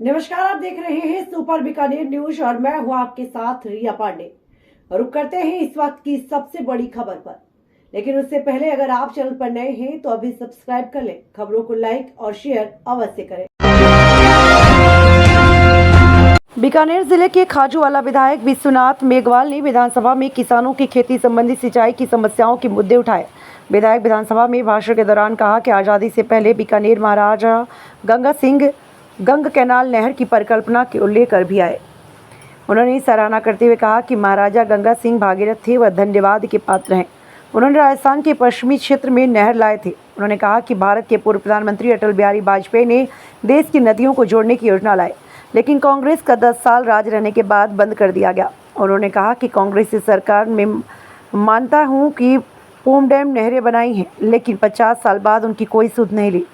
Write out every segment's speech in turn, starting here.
नमस्कार, आप देख रहे हैं सुपर बीकानेर न्यूज और मैं हूं आपके साथ रिया पांडे। रुक करते हैं इस वक्त की सबसे बड़ी खबर पर, लेकिन उससे पहले अगर आप चैनल पर नए हैं तो अभी सब्सक्राइब कर लें, खबरों को लाइक और शेयर अवश्य करें। बीकानेर जिले के खाजूवाला विधायक विश्वनाथ मेघवाल ने विधानसभा में किसानों की खेती संबंधी सिंचाई की समस्याओं के मुद्दे उठाए। विधायक विधानसभा में भाषण के दौरान कहा कि आज़ादी से पहले बीकानेर महाराजा गंगा सिंह गंग कैनाल नहर की परिकल्पना के उल्लेख कर भी आए। उन्होंने सराहना करते हुए कहा कि महाराजा गंगा सिंह भागीरथ थे, वह धन्यवाद के पात्र हैं। उन्होंने राजस्थान के पश्चिमी क्षेत्र में नहर लाए थे। उन्होंने कहा कि भारत के पूर्व प्रधानमंत्री अटल बिहारी वाजपेयी ने देश की नदियों को जोड़ने की योजना लाई, लेकिन कांग्रेस का 10 साल राज रहने के बाद बंद कर दिया गया। उन्होंने कहा कि कांग्रेस सरकार में मानता हूँ कि पोम डैम नहरें बनाई हैं, लेकिन 50 साल बाद उनकी कोई सुध नहीं ली।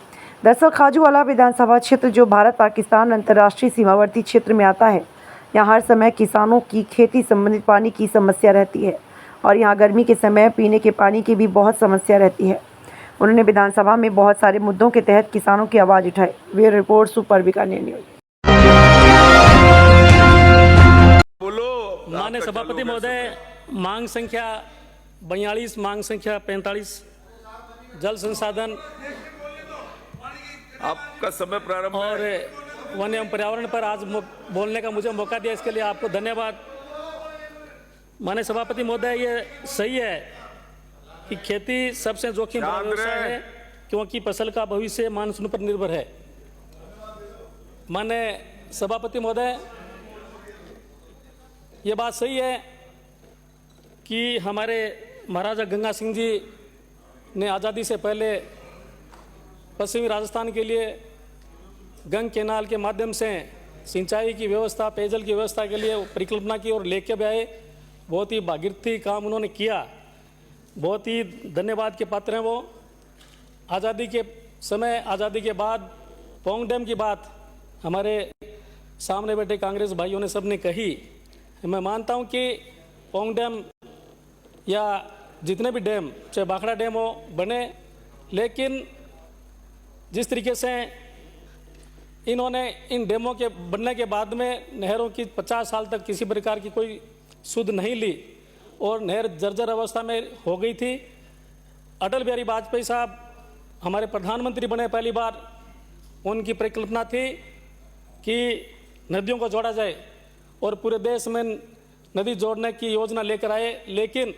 दरअसल खाजूवाला विधानसभा क्षेत्र जो भारत पाकिस्तान अंतर्राष्ट्रीय सीमावर्ती क्षेत्र में आता है, यहाँ हर समय किसानों की खेती संबंधित पानी की समस्या रहती है और यहाँ गर्मी के समय पीने के पानी की भी बहुत समस्या रहती है। उन्होंने विधानसभा में बहुत सारे मुद्दों के तहत किसानों की आवाज़ उठाई। वे रिपोर्ट सुपर बीकानेर न्यूज। बोलो माननीय सभापति महोदय, मांग संख्या 42, मांग संख्या 45, जल संसाधन आपका समय प्रारंभ और वन एवं पर्यावरण पर आज बोलने का मुझे मौका दिया, इसके लिए आपको धन्यवाद। माननीय सभापति महोदय, ये सही है कि खेती सबसे जोखिम भरा व्यवसाय है, क्योंकि फसल का भविष्य मानसून पर निर्भर है। माननीय सभापति महोदय, ये बात सही है कि हमारे महाराजा गंगा सिंह जी ने आज़ादी से पहले पश्चिमी राजस्थान के लिए गंग कैनाल के माध्यम से सिंचाई की व्यवस्था, पेयजल की व्यवस्था के लिए परिकल्पना की और लेके भी आए। बहुत ही भागीरथी काम उन्होंने किया, बहुत ही धन्यवाद के पात्र हैं वो। आज़ादी के समय, आज़ादी के बाद पोंग डैम की बात हमारे सामने बैठे कांग्रेस भाइयों ने सबने कही। मैं मानता हूं कि पोंग डैम या जितने भी डैम, चाहे बाखड़ा डैम हो, बने, लेकिन जिस तरीके से इन्होंने इन डैमों के बनने के बाद में नहरों की 50 साल तक किसी प्रकार की कोई सुध नहीं ली और नहर जर्जर अवस्था में हो गई थी। अटल बिहारी वाजपेयी साहब हमारे प्रधानमंत्री बने पहली बार, उनकी परिकल्पना थी कि नदियों को जोड़ा जाए और पूरे देश में नदी जोड़ने की योजना लेकर आए, लेकिन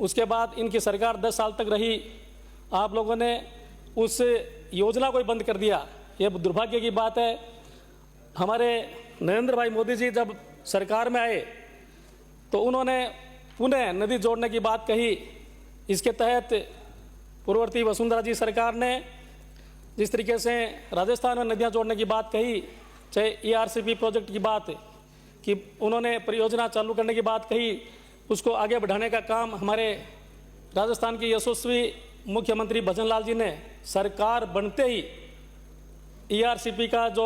उसके बाद इनकी सरकार 10 साल तक रही। आप लोगों ने उस योजना को ही बंद कर दिया। ये दुर्भाग्य की बात है। हमारे नरेंद्र भाई मोदी जी जब सरकार में आए तो उन्होंने पुनः नदी जोड़ने की बात कही। इसके तहत पूर्ववर्ती वसुंधरा जी सरकार ने जिस तरीके से राजस्थान में नदियां जोड़ने की बात कही, चाहे ERCP प्रोजेक्ट की बात कि उन्होंने परियोजना चालू करने की बात कही, उसको आगे बढ़ाने का काम हमारे राजस्थान के यशस्वी मुख्यमंत्री भजन लाल जी ने सरकार बनते ही ERCP का जो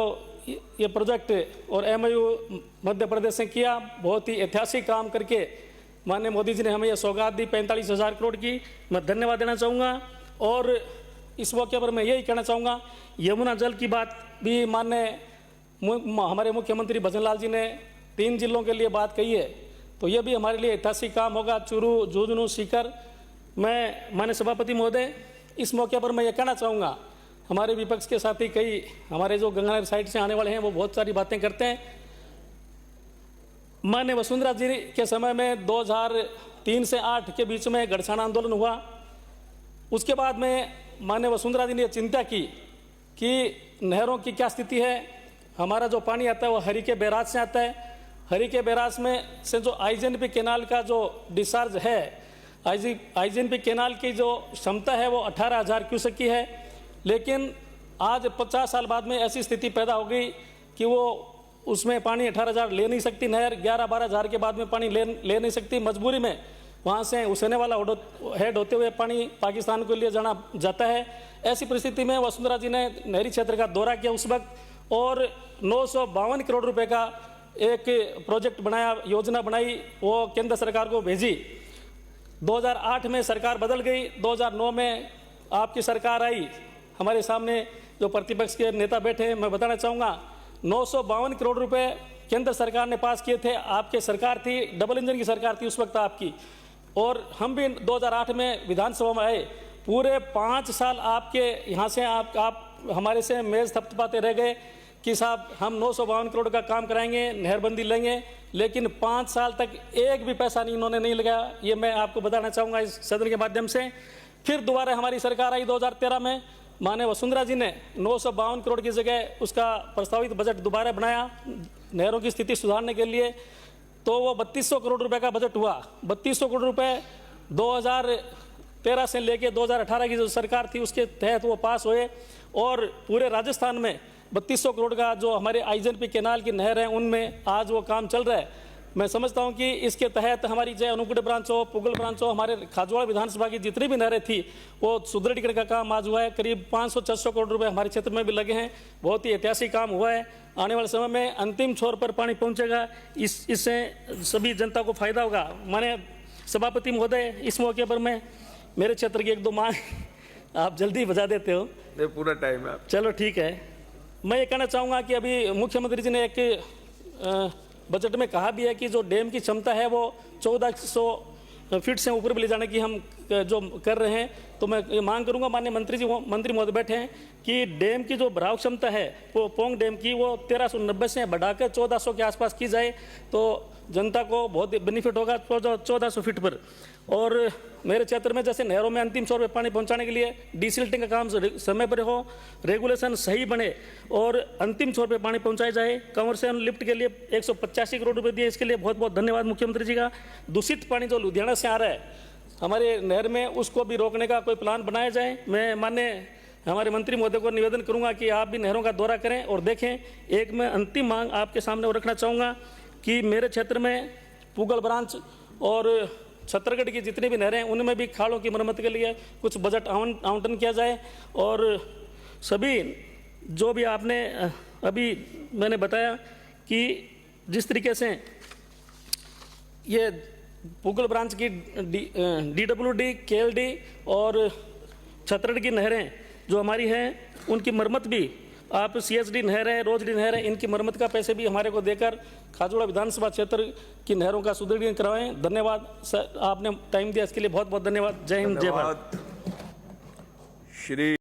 ये प्रोजेक्ट और MOU मध्य प्रदेश से किया। बहुत ही ऐतिहासिक काम करके माननीय मोदी जी ने हमें यह सौगात दी 45,000 करोड़ की। मैं धन्यवाद देना चाहूँगा और इस मौके पर मैं यही कहना चाहूँगा, यमुना जल की बात भी माननीय हमारे मुख्यमंत्री भजन लाल जी ने 3 जिलों के लिए बात कही है, तो ये भी हमारे लिए ऐतिहासिक काम होगा। चूरू, झुंझुनू, सीकर। मैं माननीय सभापति महोदय, इस मौके पर मैं ये कहना चाहूँगा, हमारे विपक्ष के साथी कई हमारे जो गंगानगर साइड से आने वाले हैं वो बहुत सारी बातें करते हैं। माननीय वसुंधरा जी के समय में 2003 से 8 के बीच में गढ़छाना आंदोलन हुआ। उसके बाद में माननीय वसुंधरा जी ने चिंता की कि नहरों की क्या स्थिति है। हमारा जो पानी आता है वो हरिके बैराज से आता है। हरिके बैराज में से जो IGNP कैनाल का जो डिस्चार्ज है, IGNP कैनाल की जो क्षमता है वो 18,000 क्यूसेक की है, लेकिन आज 50 साल बाद में ऐसी स्थिति पैदा हो गई कि वो उसमें पानी 18,000 ले नहीं सकती नहर। 11-12 हज़ार के बाद में पानी ले नहीं सकती। मजबूरी में वहाँ से हुसैने वाला हेड होते हुए पानी पाकिस्तान के लिए जाना जाता है। ऐसी परिस्थिति में वसुंधरा जी ने नहरी क्षेत्र का दौरा किया उस वक्त और 952 करोड़ रुपए का एक प्रोजेक्ट बनाया, योजना बनाई, वो केंद्र सरकार को भेजी। 2008 में सरकार बदल गई, 2009 में आपकी सरकार आई। हमारे सामने जो प्रतिपक्ष के नेता बैठे हैं, मैं बताना चाहूँगा 952 करोड़ रुपए केंद्र सरकार ने पास किए थे। आपके सरकार थी, डबल इंजन की सरकार थी उस वक्त आपकी, और हम भी 2008 में विधानसभा में आए। पूरे 5 साल आपके यहाँ से आप हमारे से मेज थपथपाते रह गए कि साहब हम 952 करोड़ का काम कराएंगे, नहरबंदी लेंगे, लेकिन 5 साल तक एक भी पैसा नहीं इन्होंने नहीं लगाया। ये मैं आपको बताना चाहूँगा इस सदन के माध्यम से। फिर दोबारा हमारी सरकार आई 2013 में, माननीय वसुंधरा जी ने 952 करोड़ की जगह उसका प्रस्तावित बजट दोबारा बनाया नहरों की स्थिति सुधारने के लिए, तो वो 3200 करोड़ रुपए का बजट हुआ। 3200 करोड़ रुपए 2013 से लेके 2018 की जो सरकार थी उसके तहत वो पास हुए, और पूरे राजस्थान में 3200 करोड़ का जो हमारे आईजनपी केनाल की नहर है उनमें आज वो काम चल रहा है। मैं समझता हूं कि इसके तहत हमारी चाहे अनूपगढ़ ब्रांच हो, पुगल ब्रांच हो, हमारे खाजवाड़ा विधानसभा की जितनी भी नहरें थी वो सुदृढ़ीकरण का काम आज हुआ है। करीब 500-600 करोड़ रुपए हमारे क्षेत्र में भी लगे हैं। बहुत ही ऐतिहासिक काम हुआ है। आने वाले समय में अंतिम छोर पर पानी पहुंचेगा, इससे सभी जनता को फायदा होगा। माने सभापति महोदय, इस मौके पर मैं मेरे क्षेत्र की 1-2 मांग आप जल्दी बजा देते हो। पूरा टाइम है आप। चलो ठीक है। मैं ये कहना चाहूँगा कि अभी मुख्यमंत्री जी ने एक बजट में कहा भी है कि जो डैम की क्षमता है वो 1400 फीट से ऊपर भी ले जाने की हम जो कर रहे हैं, तो मैं ये मांग करूंगा माननीय मंत्री महोदय बैठे हैं कि डैम की जो भराव क्षमता है वो पोंग डैम की वो 1390 से बढ़ाकर 1400 के आसपास की जाए, तो जनता को बहुत बेनिफिट होगा 1400 फीट पर। और मेरे क्षेत्र में जैसे नहरों में अंतिम छोर पे पानी पहुंचाने के लिए डिसिल्टिंग का काम समय पर हो, रेगुलेशन सही बने और अंतिम छोर पे पानी पहुंचाया जाए। कमर्शियल लिफ्ट के लिए 185 करोड़ रुपए दिए, इसके लिए बहुत बहुत धन्यवाद मुख्यमंत्री जी का। दूषित पानी जो लुधियाना से आ रहा है हमारे नहर में, उसको भी रोकने का कोई प्लान बनाया जाए। मैं माननीय हमारे मंत्री महोदय को निवेदन करूंगा कि आप भी नहरों का दौरा करें और देखें। एक मैं अंतिम मांग आपके सामने और रखना चाहूँगा कि मेरे क्षेत्र में पुगल ब्रांच और छत्तरगढ़ की जितनी भी नहरें हैं उनमें भी खालों की मरम्मत के लिए कुछ बजट आवंटन किया जाए, और सभी जो भी आपने अभी मैंने बताया कि जिस तरीके से ये पुगल ब्रांच की DWD, KLD और छत्तरगढ़ की नहरें जो हमारी हैं उनकी मरम्मत भी आप CSD नहर है, रोजडी नहर है, इनकी मरम्मत का पैसे भी हमारे को देकर खाजवाड़ा विधानसभा क्षेत्र की नहरों का सुदृढ़ीकरण करवाएं। धन्यवाद सर, आपने टाइम दिया इसके लिए बहुत बहुत धन्यवाद। जय हिंद, जय भारत। श्री